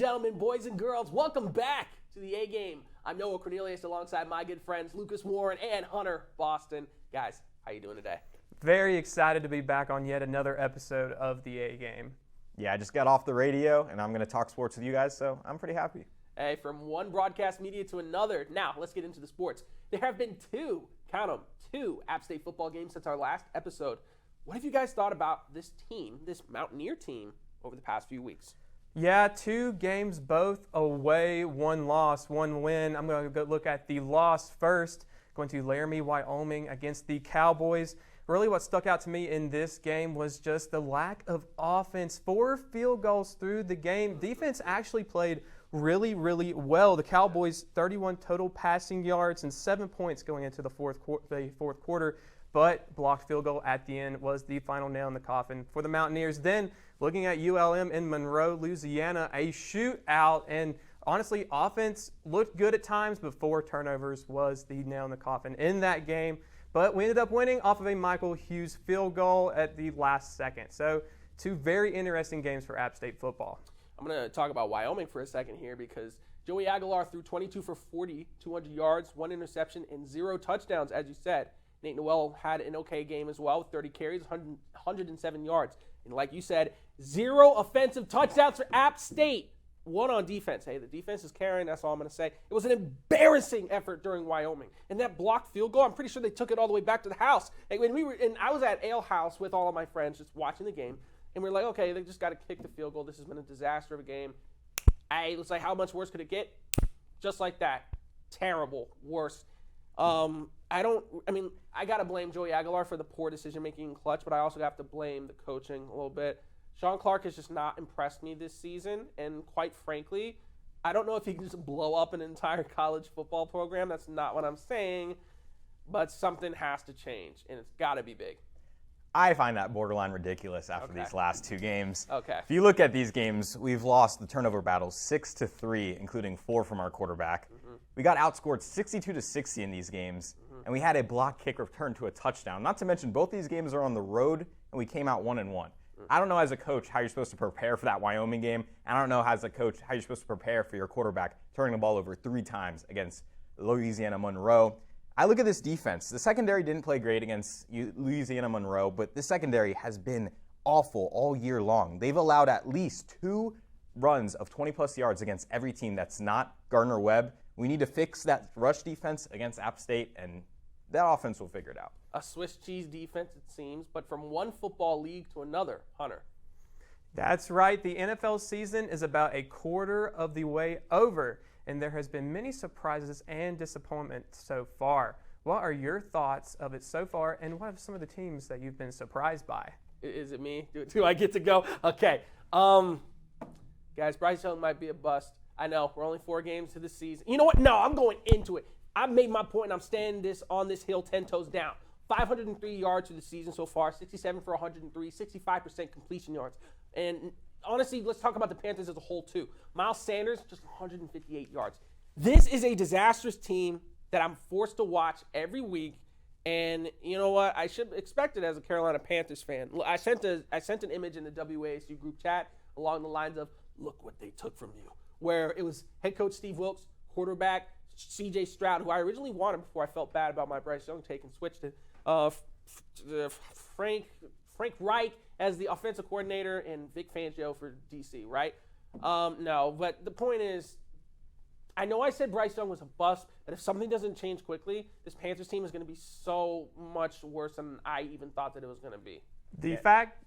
gentlemen, boys and girls, welcome back to the A-Game. I'm Noah Cornelius alongside my good friends Lucas Warren and Hunter Boston. Guys, how you doing today? Very excited to be back on yet another episode of the A-Game. Yeah, I just got off the radio, and I'm going to talk sports with you guys, so I'm pretty happy. Hey, from one broadcast media to another. Now, let's get into the sports. There have been two App State football games since our last episode. What have you guys thought about this team, this Mountaineer team, over the past few weeks? Yeah, 2 games, both away, 1 loss, 1 win. I'm going to go look at the loss first. Going to Laramie, Wyoming against the Cowboys. Really what stuck out to me in this game was just the lack of offense. 4 field goals through the game. Defense actually played really, really well. The Cowboys, 31 total passing yards and 7 points going into the fourth quarter. But blocked field goal at the end was the final nail in the coffin for the Mountaineers. Then looking at ULM in Monroe, Louisiana, a shootout. And honestly, offense looked good at times, but 4 turnovers was the nail in the coffin in that game. But we ended up winning off of a Michael Hughes field goal at the last second. So 2 very interesting games for App State football. I'm going to talk about Wyoming for a second here because Joey Aguilar threw 22 for 40, 200 yards, 1 interception, and 0 touchdowns, as you said. Nate Noel had an okay game as well with 30 carries, 107 yards. And like you said, 0 offensive touchdowns for App State. 1 on defense. Hey, the defense is carrying. That's all I'm going to say. It was an embarrassing effort during Wyoming. And that blocked field goal, I'm pretty sure they took it all the way back to the house. And I was at Ale House with all of my friends just watching the game. And we're like, okay, they just got to kick the field goal. This has been a disaster of a game. Hey, it was like, how much worse could it get? Just like that. Terrible. Worse. I got to blame Joey Aguilar for the poor decision-making in clutch, but I also have to blame the coaching a little bit. Sean Clark has just not impressed me this season, and quite frankly, I don't know if he can just blow up an entire college football program. That's not what I'm saying, but something has to change, and it's got to be big. I find that borderline ridiculous after these last 2 games. Okay. If you look at these games, we've lost the turnover battles 6-3, including 4 from our quarterback. Mm-hmm. We got outscored 62-60 in these games, and we had a block kick return to a touchdown. Not to mention, both these games are on the road, and we came out 1-1. I don't know as a coach how you're supposed to prepare for that Wyoming game. I don't know as a coach how you're supposed to prepare for your quarterback turning the ball over 3 times against Louisiana Monroe. I look at this defense. The secondary didn't play great against Louisiana Monroe, but this secondary has been awful all year long. They've allowed at least 2 runs of 20-plus yards against every team that's not Gardner-Webb. We need to fix that rush defense against App State, and that offense will figure it out. A Swiss cheese defense, it seems, but from one football league to another, Hunter. That's right. The NFL season is about a quarter of the way over, and there has been many surprises and disappointment so far. What are your thoughts of it so far, and what are some of the teams that you've been surprised by? Is it me? Do I get to go? Okay. Guys, Bryce Young might be a bust. I know, we're only 4 games to the season. You know what? No, I'm going into it. I made my point, and I'm standing on this hill 10 toes down. 503 yards for the season so far, 67 for 103, 65% completion yards. And honestly, let's talk about the Panthers as a whole, too. Miles Sanders, just 158 yards. This is a disastrous team that I'm forced to watch every week. And you know what? I should expect it as a Carolina Panthers fan. I sent an image in the WASU group chat along the lines of, look what they took from you. Where it was head coach Steve Wilkes, quarterback C.J. Stroud, who I originally wanted before I felt bad about my Bryce Young take and switched it. Frank Reich as the offensive coordinator and Vic Fangio for DC, right? No, but the point is, I know I said Bryce Young was a bust, but if something doesn't change quickly, this Panthers team is going to be so much worse than I even thought that it was going to be. The fact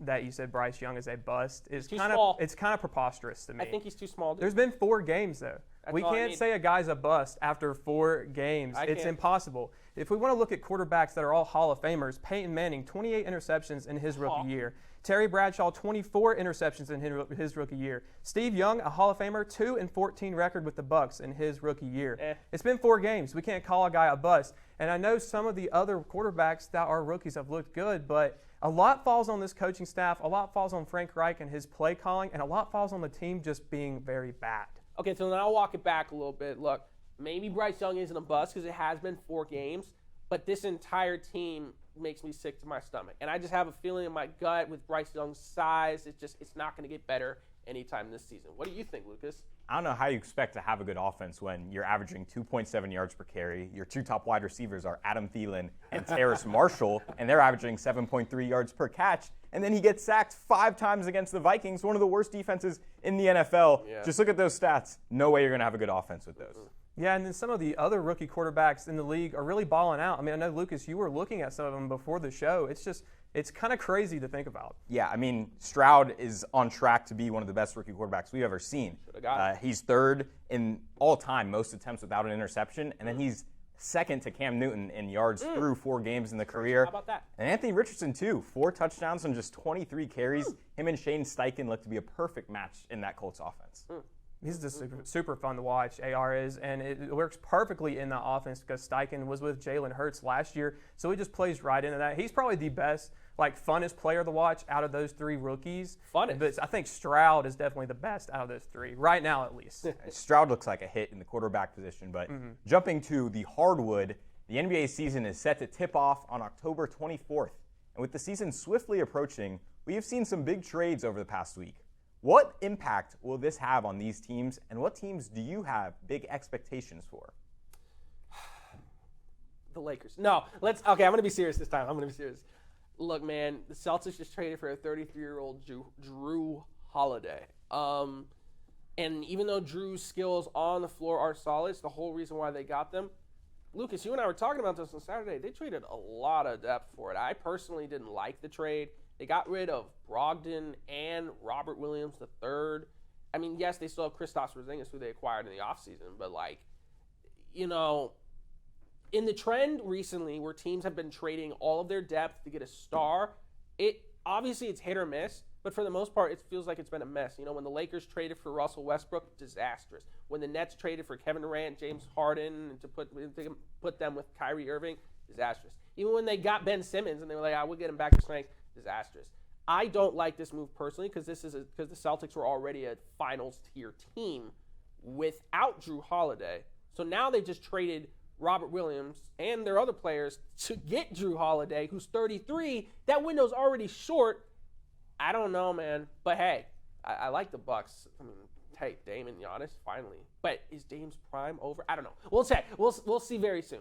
that you said Bryce Young is a bust is kind of preposterous to me. I think he's too small. There's been 4 games though. We can't say a guy's a bust after 4 games. It's impossible. If we want to look at quarterbacks that are all Hall of Famers, Peyton Manning, 28 interceptions in his rookie year. Terry Bradshaw, 24 interceptions in his rookie year. Steve Young, a Hall of Famer, 2-14 record with the Bucs in his rookie year. It's been 4 games. We can't call a guy a bust. And I know some of the other quarterbacks that are rookies have looked good, but a lot falls on this coaching staff, a lot falls on Frank Reich and his play calling, and a lot falls on the team just being very bad. Okay, so now I'll walk it back a little bit. Look, maybe Bryce Young isn't a bust because it has been 4 games, but this entire team makes me sick to my stomach. And I just have a feeling in my gut with Bryce Young's size, it's not going to get better anytime this season. What do you think, Lucas? I don't know how you expect to have a good offense when you're averaging 2.7 yards per carry. Your two top wide receivers are Adam Thielen and Terrace Marshall, and they're averaging 7.3 yards per catch. And then he gets sacked 5 times against the Vikings, one of the worst defenses in the NFL. Yeah. Just look at those stats. No way you're going to have a good offense with those. Yeah, and then some of the other rookie quarterbacks in the league are really balling out. I mean, I know, Lucas, you were looking at some of them before the show. It's kind of crazy to think about. Yeah, I mean, Stroud is on track to be one of the best rookie quarterbacks we've ever seen. He's third in all time, most attempts without an interception, and then he's second to Cam Newton in yards through 4 games in the career. How about that? And Anthony Richardson, too. 4 touchdowns on just 23 carries. Him and Shane Steichen look to be a perfect match in that Colts offense. He's just super fun to watch, AR is, and it works perfectly in the offense because Steichen was with Jalen Hurts last year, so he just plays right into that. He's probably the best, funnest player to watch out of those 3 rookies. Funnest. But I think Stroud is definitely the best out of those 3, right now at least. Stroud looks like a hit in the quarterback position, but jumping to the hardwood, the NBA season is set to tip off on October 24th. And with the season swiftly approaching, we have seen some big trades over the past week. What impact will this have on these teams, and what teams do you have big expectations for? The Lakers. No, okay, I'm going to be serious this time. Look, man, the Celtics just traded for a 33-year-old Jrue Holiday. And even though Jrue's skills on the floor are solid, it's the whole reason why they got them. Lucas, you and I were talking about this on Saturday. They traded a lot of depth for it. I personally didn't like the trade. They got rid of Brogdon and Robert Williams III. I mean, yes, they still have Kristaps Porzingis, who they acquired in the offseason, but, in the trend recently where teams have been trading all of their depth to get a star, obviously it's hit or miss, but for the most part, it feels like it's been a mess. When the Lakers traded for Russell Westbrook, disastrous. When the Nets traded for Kevin Durant, James Harden, to put them with Kyrie Irving, disastrous. Even when they got Ben Simmons and they were like, we'll get him back to strength, disastrous. I don't like this move personally because the Celtics were already a finals tier team without Jrue Holiday. So now they just traded Robert Williams and their other players to get Jrue Holiday, who's 33. That window's already short. I don't know, man. But hey, I like the Bucks. I mean, hey, Dame and Giannis, finally. But is Dame's prime over? I don't know. We'll check. We'll see very soon.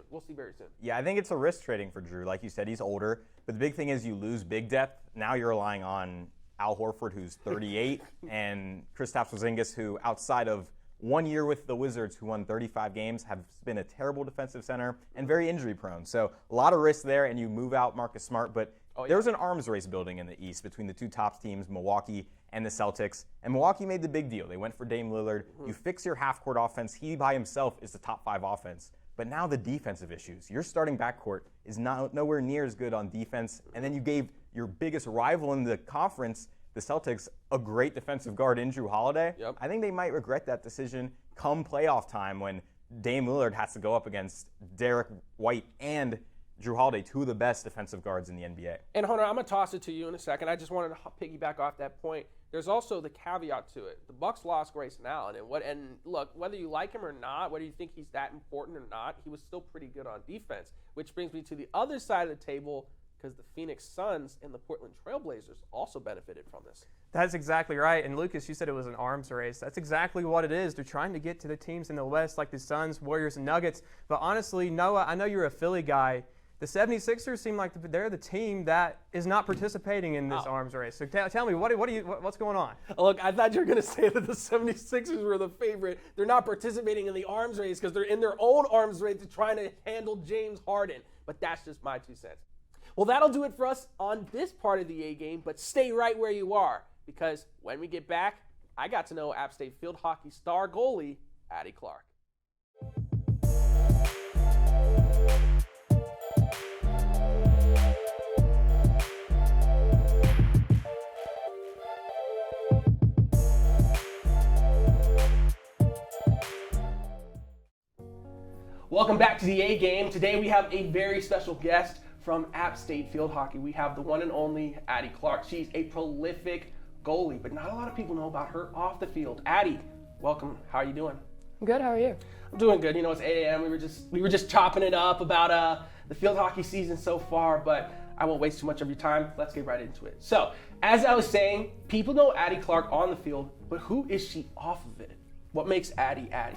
Yeah, I think it's a risk trading for Jrue. Like you said, he's older. But the big thing is you lose big depth. Now you're relying on Al Horford, who's 38, and Kristaps Porzingis, who outside of 1 year with the Wizards, who won 35 games, have been a terrible defensive center and very injury prone. So a lot of risk there, and you move out Marcus Smart. But there's an arms race building in the East between the 2 top teams, Milwaukee and the Celtics. And Milwaukee made the big deal. They went for Dame Lillard. You fix your half-court offense. He by himself is the top 5 offense. But now the defensive issues. Your starting backcourt is nowhere near as good on defense. And then you gave your biggest rival in the conference, the Celtics, a great defensive guard in Jrue Holiday. Yep. I think they might regret that decision come playoff time when Dame Lillard has to go up against Derek White and Jrue Holiday, 2 of the best defensive guards in the NBA. And Hunter, I'm going to toss it to you in a second. I just wanted to piggyback off that point. There's also the caveat to it. The Bucks lost Grayson Allen, and look, whether you like him or not, whether you think he's that important or not, he was still pretty good on defense, which brings me to the other side of the table because the Phoenix Suns and the Portland Trailblazers also benefited from this. That's exactly right. And Lucas, you said it was an arms race. That's exactly what it is. They're trying to get to the teams in the West like the Suns, Warriors, and Nuggets. But honestly, Noah, I know you're a Philly guy. The 76ers seem like they're the team that is not participating in this arms race. So tell me, what's going on? Look, I thought you were going to say that the 76ers were the favorite. They're not participating in the arms race because they're in their own arms race to trying to handle James Harden. But that's just my 2 cents. Well, that'll do it for us on this part of the A game, but stay right where you are because when we get back, I got to know App State field hockey star goalie Addie Clark. Welcome back to the A game. Today we have a very special guest from App State Field Hockey. We have the one and only Addie Clark. She's a prolific goalie, but not a lot of people know about her off the field. Addie, welcome. How are you doing? I'm good. How are you? I'm doing good. It's 8 a.m. We were just chopping it up about the field hockey season so far, but I won't waste too much of your time. Let's get right into it. So, as I was saying, people know Addie Clark on the field, but who is she off of it? What makes Addie Addie?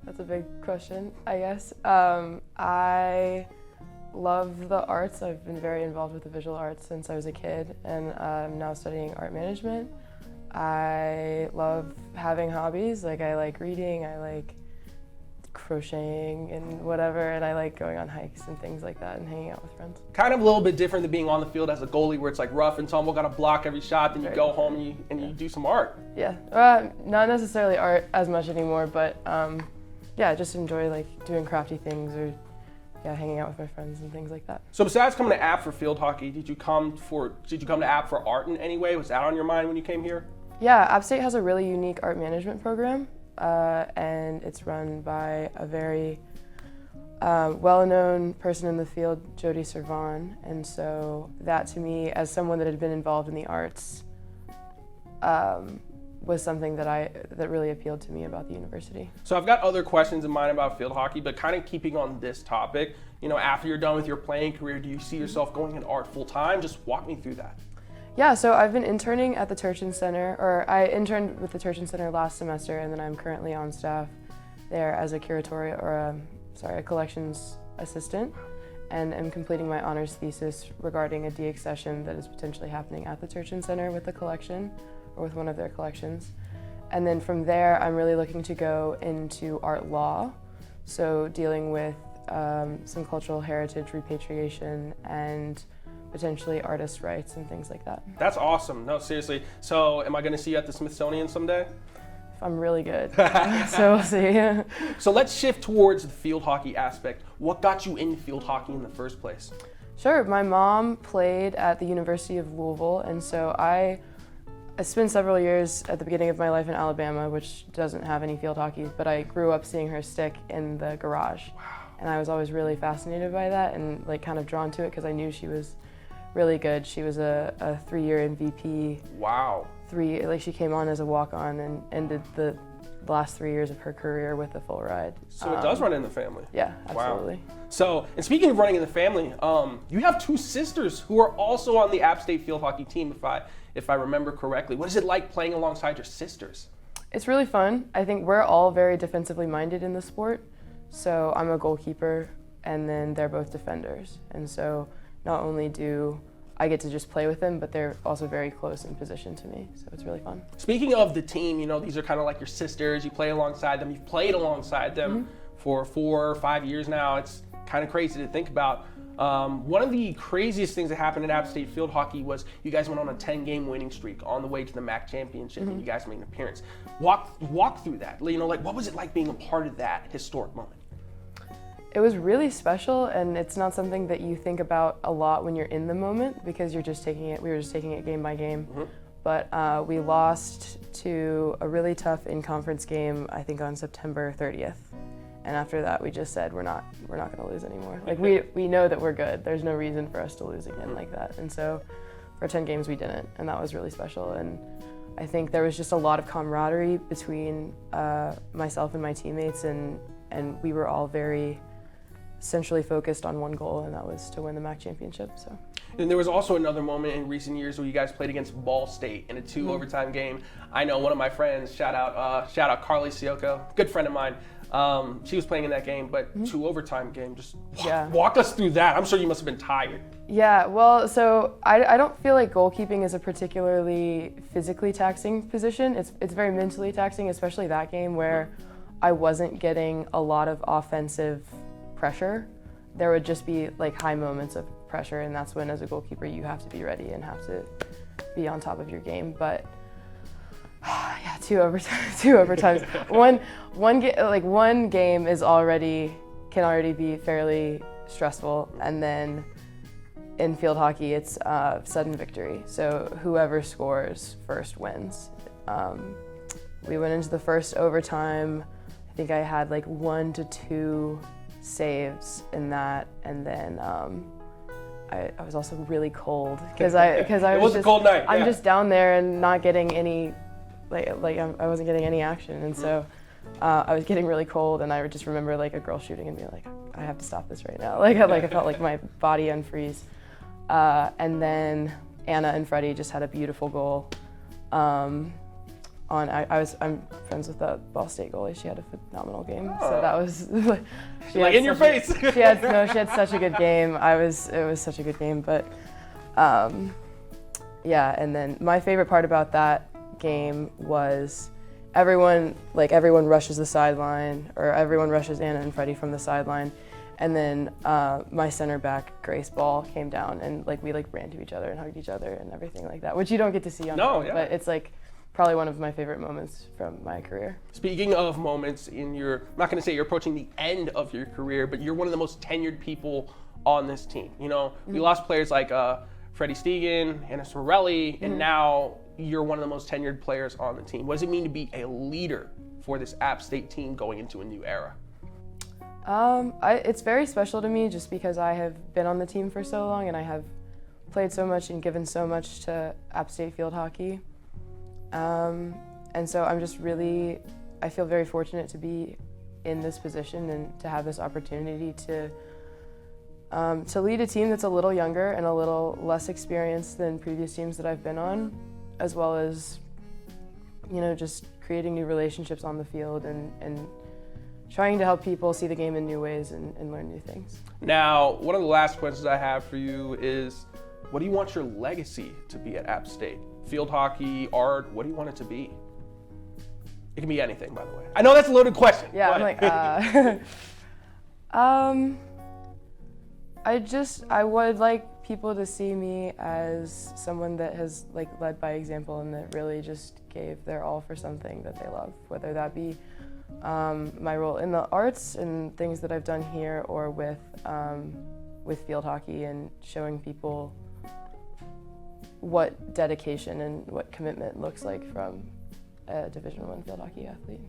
That's a big question, I guess. I love the arts. I've been very involved with the visual arts since I was a kid, and I'm now studying art management. I love having hobbies. Like, I like reading, I like crocheting and whatever, and I like going on hikes and things like that and hanging out with friends. Kind of a little bit different than being on the field as a goalie, where it's like rough and tumble, got to block every shot, then you go home and you do some art. Yeah, not necessarily art as much anymore, but yeah, I just enjoy like doing crafty things or hanging out with my friends and things like that. So besides coming to App for field hockey, did you come to App for art in any way? Was that on your mind when you came here? Yeah, App State has a really unique art management program, and it's run by a very well-known person in the field, Jody Servan. And so that, to me, as someone that had been involved in the arts, was something that really appealed to me about the university. So I've got other questions in mind about field hockey, but kind of keeping on this topic, after you're done with your playing career, do you see yourself going in art full time? Just walk me through that. Yeah, so I've been interning at the Turchin Center, or I interned with the Turchin Center last semester, and then I'm currently on staff there as a a collections assistant, and am completing my honors thesis regarding a deaccession that is potentially happening at the Turchin Center with the collection, or with one of their collections. And then from there, I'm really looking to go into art law, so dealing with some cultural heritage repatriation and potentially artist rights and things like that. That's awesome. No, seriously. So am I going to see you at the Smithsonian someday? If I'm really good. So we'll see. So let's shift towards the field hockey aspect. What got you into field hockey in the first place? Sure. My mom played at the University of Louisville, and so I spent several years at the beginning of my life in Alabama, which doesn't have any field hockey, but I grew up seeing her stick in the garage. Wow. And I was always really fascinated by that and like kind of drawn to it because I knew she was really good. She was a 3-year MVP. Wow. She came on as a walk-on and ended the last 3 years of her career with a full ride. So it does run in the family. Yeah, absolutely. Wow. So, and speaking of running in the family, you have 2 sisters who are also on the App State field hockey team, if I remember correctly. What is it like playing alongside your sisters? It's really fun. I think we're all very defensively minded in the sport. So I'm a goalkeeper, and then they're both defenders. And so not only do I get to just play with them, but they're also very close in position to me. So it's really fun. Speaking of the team, these are kind of like your sisters. You play alongside them. You've played alongside them for 4 or 5 years now. It's kind of crazy to think about. One of the craziest things that happened in App State field hockey was you guys went on a 10-game winning streak on the way to the MAC championship, and you guys made an appearance. Walk through that. What was it like being a part of that historic moment? It was really special, and it's not something that you think about a lot when you're in the moment because we were just taking it game by game. But we lost to a really tough in-conference game, I think on September 30th. And after that, we just said we're not going to lose anymore. Like we know that we're good. There's no reason for us to lose again like that. And so for 10 games we didn't, and that was really special. And I think there was just a lot of camaraderie between myself and my teammates, and we were all very centrally focused on one goal, and that was to win the MAC championship. So. And there was also another moment in recent years where you guys played against Ball State in a 2 overtime game. I know one of my friends, shout out Carly Sioko, good friend of mine. She was playing in that game, but 2 overtime game. Just walk us through that. I'm sure you must have been tired. Yeah, well, so I don't feel like goalkeeping is a particularly physically taxing position. It's very mentally taxing, especially that game where I wasn't getting a lot of offensive pressure. There would just be like high moments of pressure, and that's when as a goalkeeper you have to be ready and have to be on top of your game. But yeah, 2 overtimes. one game can already be fairly stressful, and then in field hockey it's sudden victory. So whoever scores first wins. We went into the first overtime. I think I had like 1 to 2 saves in that, and then I was also really cold because I was a cold night. I'm just down there and not getting any I wasn't getting any action, and so I was getting really cold, and I would just remember like a girl shooting and being like, I have to stop this right now. I felt like my body unfreeze. And then Anna and Freddie just had a beautiful goal. I'm friends with the Ball State goalie. She had a phenomenal game, so that was. She like in your face. She had such a good game. It was such a good game, but yeah. And then my favorite part about that game was everyone rushes the sideline, or everyone rushes Anna and Freddie from the sideline. And then my center back, Grace Ball, came down and we ran to each other and hugged each other and everything like that, which you don't get to see on film, but it's probably one of my favorite moments from my career. Speaking of moments I'm not going to say you're approaching the end of your career, but you're one of the most tenured people on this team. You know, we lost players like Freddie Stegan, Anna Sorelli, and now you're one of the most tenured players on the team. What does it mean to be a leader for this App State team going into a new era? It's very special to me just because I have been on the team for so long and I have played so much and given so much to App State field hockey. And so I feel very fortunate to be in this position and to have this opportunity to lead a team that's a little younger and a little less experienced than previous teams that I've been on, as well as, just creating new relationships on the field and trying to help people see the game in new ways and learn new things. Now, one of the last questions I have for you is, what do you want your legacy to be at App State? Field hockey, art, what do you want it to be? It can be anything, by the way. I know that's a loaded question. Yeah, I would like people to see me as someone that has led by example and that really just gave their all for something that they love, whether that be my role in the arts and things that I've done here, or with field hockey and showing people what dedication and what commitment looks like from a Division I field hockey athlete.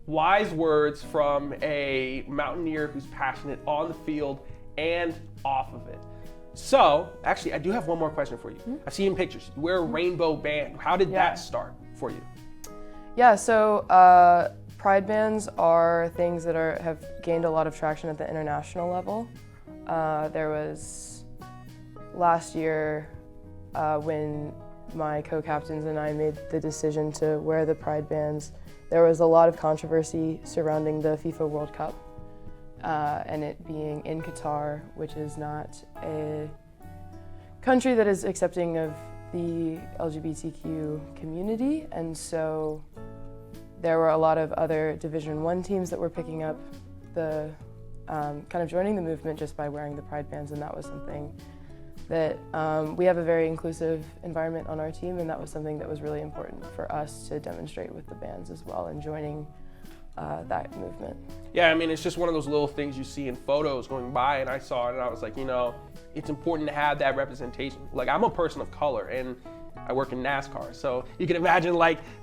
Wise words from a Mountaineer who's passionate on the field and off of it. So, actually, I do have one more question for you. I've seen in pictures, you wear a rainbow band. How did that start for you? Yeah, so pride bands are things that have gained a lot of traction at the international level. There was last year when my co-captains and I made the decision to wear the pride bands, there was a lot of controversy surrounding the FIFA World Cup and it being in Qatar, which is not a country that is accepting of the LGBTQ community, and so there were a lot of other Division I teams that were picking up the kind of joining the movement just by wearing the pride bands, and that was something that we have a very inclusive environment on our team, and that was something that was really important for us to demonstrate with the bands as well and joining that movement. Yeah, I mean, it's just one of those little things you see in photos going by, and I saw it and I was like, it's important to have that representation. I'm a person of color and I work in NASCAR, so you can imagine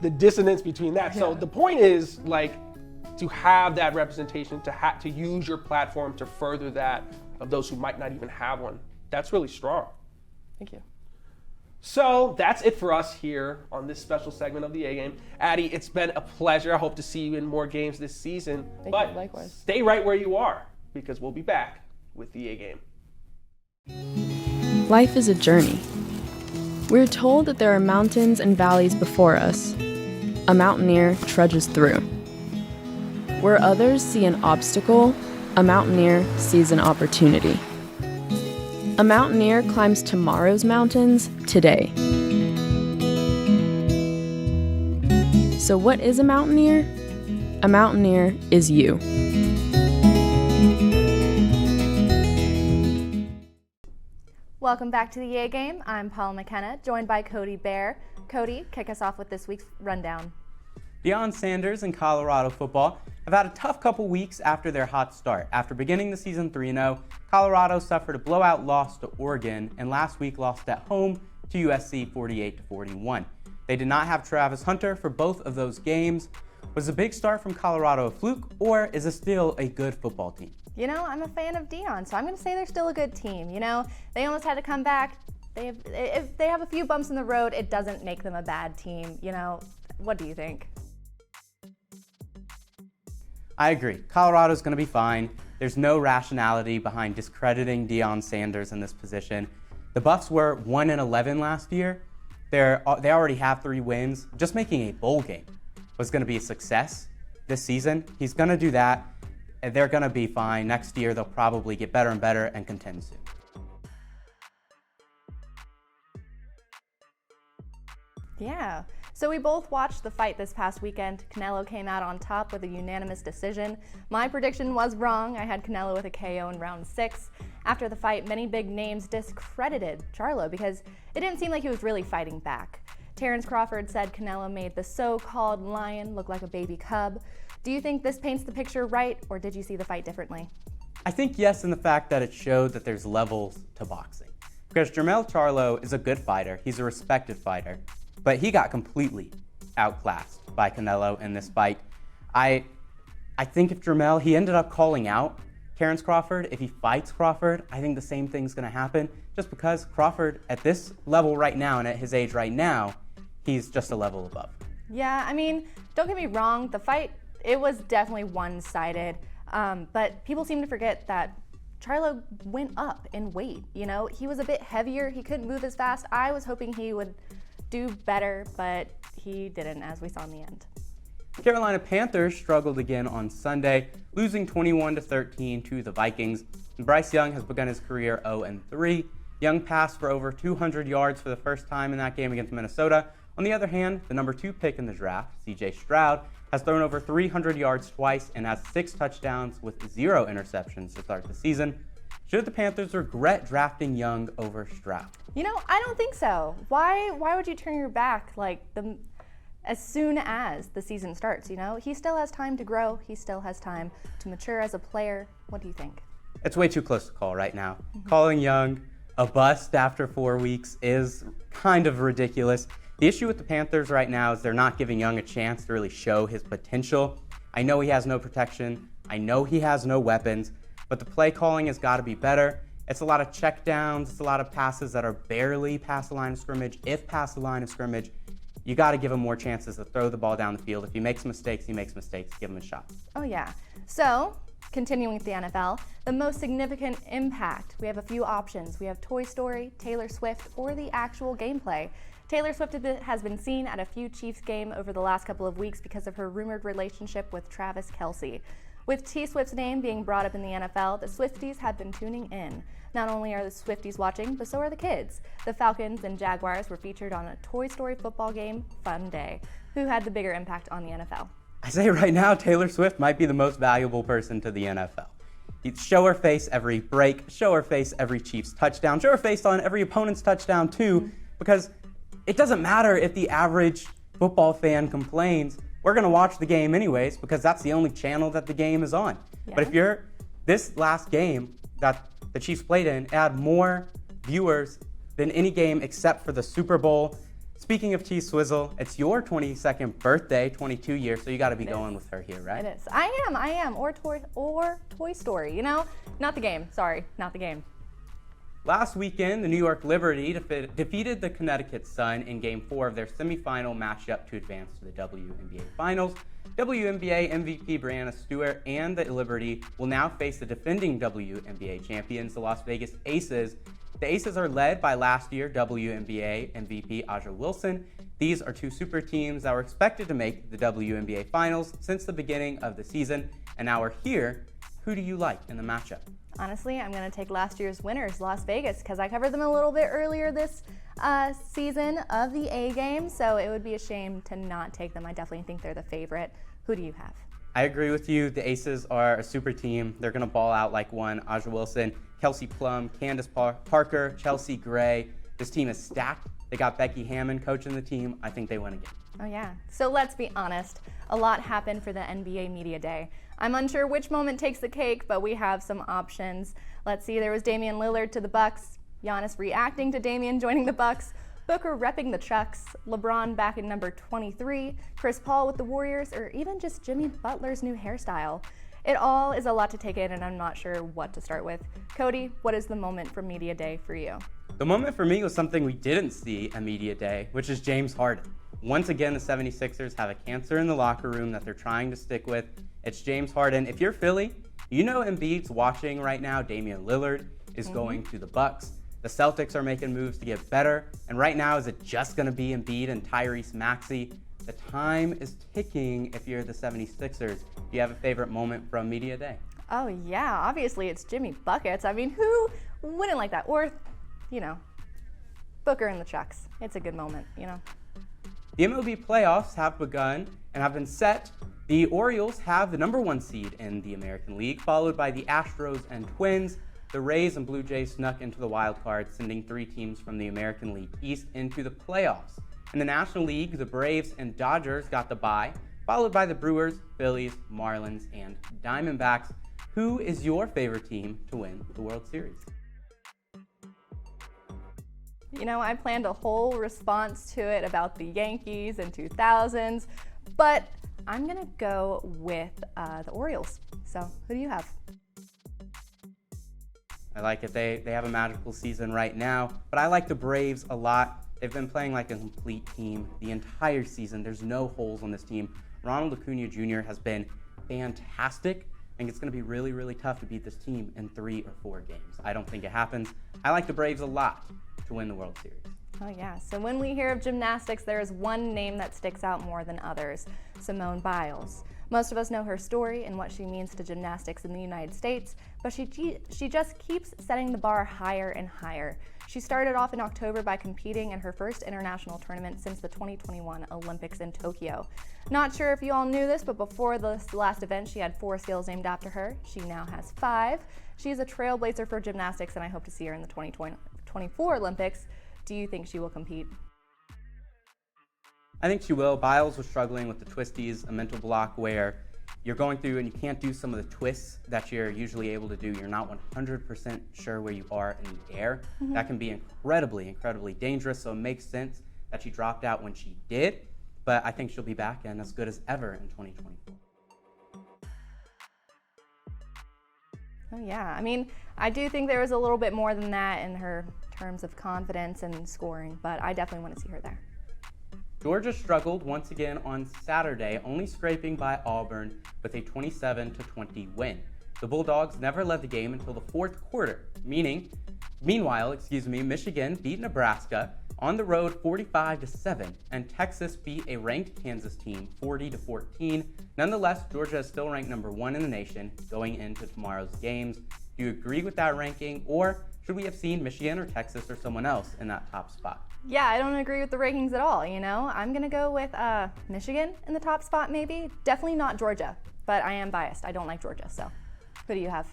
the dissonance between that. Yeah. So the point is to have that representation, to use your platform to further that of those who might not even have one. That's really strong. Thank you. So that's it for us here on this special segment of the A Game. Addie, it's been a pleasure. I hope to see you in more games this season. Thank you, likewise. Stay right where you are, because we'll be back with the A Game. Life is a journey. We're told that there are mountains and valleys before us. A mountaineer trudges through. Where others see an obstacle, a mountaineer sees an opportunity. A mountaineer climbs tomorrow's mountains today. So what is a mountaineer? A mountaineer is you. Welcome back to the A Game. I'm Paula McKenna, joined by Cody Bear. Cody, kick us off with this week's rundown. Deion Sanders and Colorado football have had a tough couple weeks after their hot start. After beginning the season 3-0, Colorado suffered a blowout loss to Oregon and last week lost at home to USC 48-41. They did not have Travis Hunter for both of those games. Was the big start from Colorado a fluke, or is it still a good football team? I'm a fan of Deion, so I'm going to say they're still a good team. They almost had to come back. If they have a few bumps in the road, it doesn't make them a bad team. What do you think? I agree. Colorado's going to be fine. There's no rationality behind discrediting Deion Sanders in this position. The Buffs were 1-11 last year. They already have 3 wins. Just making a bowl game was going to be a success this season. He's going to do that, and they're going to be fine. Next year, they'll probably get better and better and contend soon. Yeah. So we both watched the fight this past weekend. Canelo came out on top with a unanimous decision. My prediction was wrong. I had Canelo with a KO in round 6. After the fight, many big names discredited Charlo because it didn't seem like he was really fighting back. Terrence Crawford said Canelo made the so-called lion look like a baby cub. Do you think this paints the picture right, or did you see the fight differently? I think yes, in the fact that it showed that there's levels to boxing. Because Jermell Charlo is a good fighter. He's a respected fighter. But he got completely outclassed by Canelo in this fight. I think if Jermell, he ended up calling out Terrence Crawford. If he fights Crawford, I think the same thing's going to happen. Just because Crawford, at this level right now and at his age right now, he's just a level above. Yeah, I mean, don't get me wrong. The fight, it was definitely one-sided. But people seem to forget that Charlo went up in weight. You know, he was a bit heavier. He couldn't move as fast. I was hoping he would do better, but he didn't, as we saw in the end. Carolina Panthers struggled again on Sunday, losing 21-13 to the Vikings. And Bryce Young has begun his career 0-3. Young passed for over 200 yards for the first time in that game against Minnesota. On the other hand, the number 2 pick in the draft, C.J. Stroud, has thrown over 300 yards twice and has 6 touchdowns with 0 interceptions to start the season. Should the Panthers regret drafting Young over Stroud? You know, I don't think so. Why would you turn your back as soon as the season starts, you know? He still has time to grow. He still has time to mature as a player. What do you think? It's way too close to call right now. Calling Young a bust after 4 weeks is kind of ridiculous. The issue with the Panthers right now is they're not giving Young a chance to really show his potential. I know he has no protection. I know he has no weapons, but the play calling has got to be better. It's a lot of check downs. It's a lot of passes that are barely past the line of scrimmage. If past the line of scrimmage, you got to give him more chances to throw the ball down the field. If he makes mistakes, he makes mistakes. Give him a shot. Oh, yeah. So, continuing with the NFL, the most significant impact. We have a few options. We have Toy Story, Taylor Swift, or the actual gameplay. Taylor Swift has been seen at a few Chiefs games over the last couple of weeks because of her rumored relationship with Travis Kelce. With T Swift's name being brought up in the NFL, the Swifties have been tuning in. Not only are the Swifties watching, but so are the kids. The Falcons and Jaguars were featured on a Toy Story football game, Fun Day. Who had the bigger impact on the NFL? I say right now, Taylor Swift might be the most valuable person to the NFL. You'd show her face every break, show her face every Chiefs touchdown, show her face on every opponent's touchdown too, because it doesn't matter if the average football fan complains. We're going to watch the game anyways because that's the only channel that the game is on. Yeah. But if this last game that the Chiefs played in, it had more viewers than any game except for the Super Bowl. Speaking of T-Swizzle, it's your 22nd birthday, 22 years, so you got to be going with her here, right? It is. I am. Or Toy Story, you know? Not the game. Sorry, not the game. Last weekend, the New York Liberty defeated the Connecticut Sun in Game 4 of their semifinal matchup to advance to the WNBA Finals. WNBA MVP Breanna Stewart and the Liberty will now face the defending WNBA champions, the Las Vegas Aces. The Aces are led by last year WNBA MVP Aja Wilson. These are 2 super teams that were expected to make the WNBA Finals since the beginning of the season, and now are here. Who do you like in the matchup? Honestly, I'm going to take last year's winners, Las Vegas, because I covered them a little bit earlier this season of the A game, so it would be a shame to not take them. I definitely think they're the favorite. Who do you have? I agree with you. The Aces are a super team. They're going to ball out like one. Aja Wilson, Kelsey Plum, Candace Parker, Chelsea Gray. This team is stacked. They got Becky Hammond coaching the team. I think they win again. Oh, yeah. So let's be honest. A lot happened for the NBA Media Day. I'm unsure which moment takes the cake, but we have some options. Let's see. There was Damian Lillard to the Bucks, Giannis reacting to Damian joining the Bucks, Booker repping the Chucks, LeBron back in number 23, Chris Paul with the Warriors, or even just Jimmy Butler's new hairstyle. It all is a lot to take in, and I'm not sure what to start with. Cody, what is the moment from Media Day for you? The moment for me was something we didn't see at Media Day, which is James Harden. Once again, the 76ers have a cancer in the locker room that they're trying to stick with. It's James Harden. If you're Philly, you know Embiid's watching right now. Damian Lillard is going to the Bucks. The Celtics are making moves to get better, and right now, is it just going to be Embiid and Tyrese Maxey? The time is ticking if you're the 76ers. Do you have a favorite moment from Media Day? Oh yeah, obviously it's Jimmy Buckets. I mean, who wouldn't like that? Or, Booker in the Chucks. It's a good moment, The MLB playoffs have begun and have been set. The Orioles have the #1 seed in the American League, followed by the Astros and Twins. The Rays and Blue Jays snuck into the wild card, sending 3 teams from the American League East into the playoffs. In the National League, the Braves and Dodgers got the bye, followed by the Brewers, Phillies, Marlins, and Diamondbacks. Who is your favorite team to win the World Series? I planned a whole response to it about the Yankees and 2000s, but I'm going to go with the Orioles. So who do you have? I like it. They have a magical season right now, but I like the Braves a lot. They've been playing like a complete team the entire season. There's no holes on this team. Ronald Acuna Jr. has been fantastic. I think it's going to be really, really tough to beat this team in 3 or 4 games. I don't think it happens. I like the Braves a lot to win the World Series. Oh yeah, so when we hear of gymnastics, there is one name that sticks out more than others, Simone Biles. Most of us know her story and what she means to gymnastics in the United States, but she just keeps setting the bar higher and higher. She started off in October by competing in her first international tournament since the 2021 Olympics in Tokyo. Not sure if you all knew this, but before this last event, she had 4 skills named after her. She now has 5. She's a trailblazer for gymnastics, and I hope to see her in the 2024 Olympics. Do you think she will compete? I think she will. Biles was struggling with the twisties, a mental block where you're going through and you can't do some of the twists that you're usually able to do. You're not 100% sure where you are in the air. That can be incredibly, incredibly dangerous, so it makes sense that she dropped out when she did, but I think she'll be back and as good as ever in 2024. Oh yeah, I mean, I do think there was a little bit more than that in her terms of confidence and scoring, but I definitely want to see her there. Georgia struggled once again on Saturday, only scraping by Auburn with a 27-20 win. The Bulldogs never led the game until the 4th quarter, meanwhile, Michigan beat Nebraska on the road 45-7, and Texas beat a ranked Kansas team 40-14. Nonetheless, Georgia is still ranked #1 in the nation going into tomorrow's games. Do you agree with that ranking, or should we have seen Michigan or Texas or someone else in that top spot? Yeah, I don't agree with the rankings at all, I'm going to go with Michigan in the top spot maybe. Definitely not Georgia, but I am biased. I don't like Georgia, so who do you have?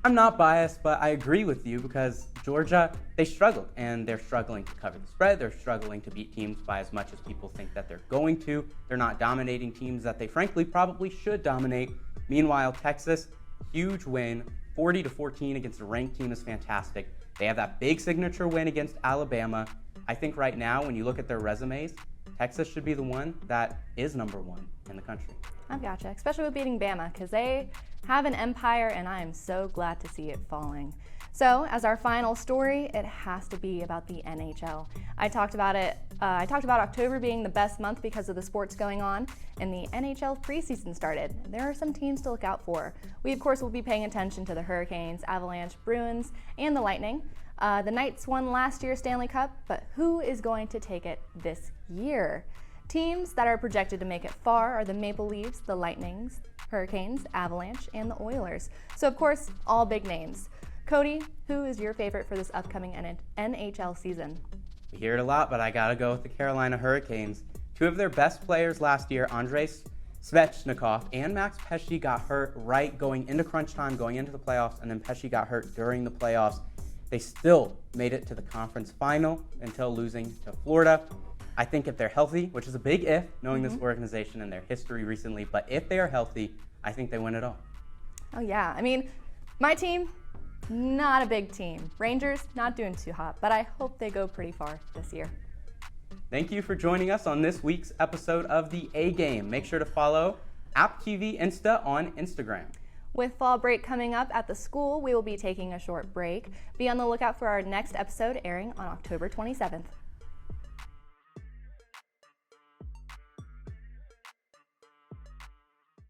I'm not biased, but I agree with you because Georgia, they struggled, and they're struggling to cover the spread. They're struggling to beat teams by as much as people think that they're going to. They're not dominating teams that they frankly probably should dominate. Meanwhile, Texas, huge win, 40-14 against a ranked team is fantastic. They have that big signature win against Alabama. I think right now, when you look at their resumes, Texas should be the one that is #1 in the country. I've gotcha, especially with beating Bama, because they have an empire, and I am so glad to see it falling. So, as our final story, it has to be about the NHL. I talked about October being the best month because of the sports going on, and the NHL preseason started. There are some teams to look out for. We, of course, will be paying attention to the Hurricanes, Avalanche, Bruins, and the Lightning. The Knights won last year's Stanley Cup, but who is going to take it this year? Teams that are projected to make it far are the Maple Leafs, the Lightnings, Hurricanes, Avalanche, and the Oilers. So, of course, all big names. Cody, who is your favorite for this upcoming NHL season? We hear it a lot, but I gotta go with the Carolina Hurricanes. 2 of their best players last year, Andrei Svechnikov and Max Pesce, got hurt right going into crunch time, going into the playoffs, and then Pesce got hurt during the playoffs. They still made it to the conference final until losing to Florida. I think if they're healthy, which is a big if, knowing this organization and their history recently, but if they are healthy, I think they win it all. Oh yeah, I mean, my team, not a big team. Rangers, not doing too hot, but I hope they go pretty far this year. Thank you for joining us on this week's episode of The A-Game. Make sure to follow AppTV Insta on Instagram. With fall break coming up at the school, we will be taking a short break. Be on the lookout for our next episode airing on October 27th.